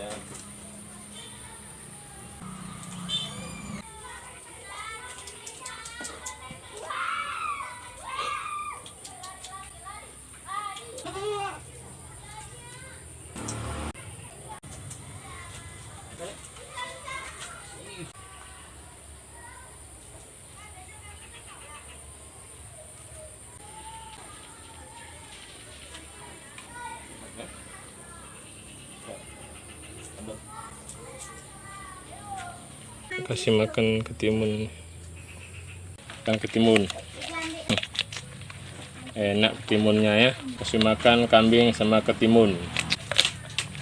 Ya. Kasih makan ketimun. Makan ketimun. Enak ketimunnya ya. Kasih makan kambing sama ketimun.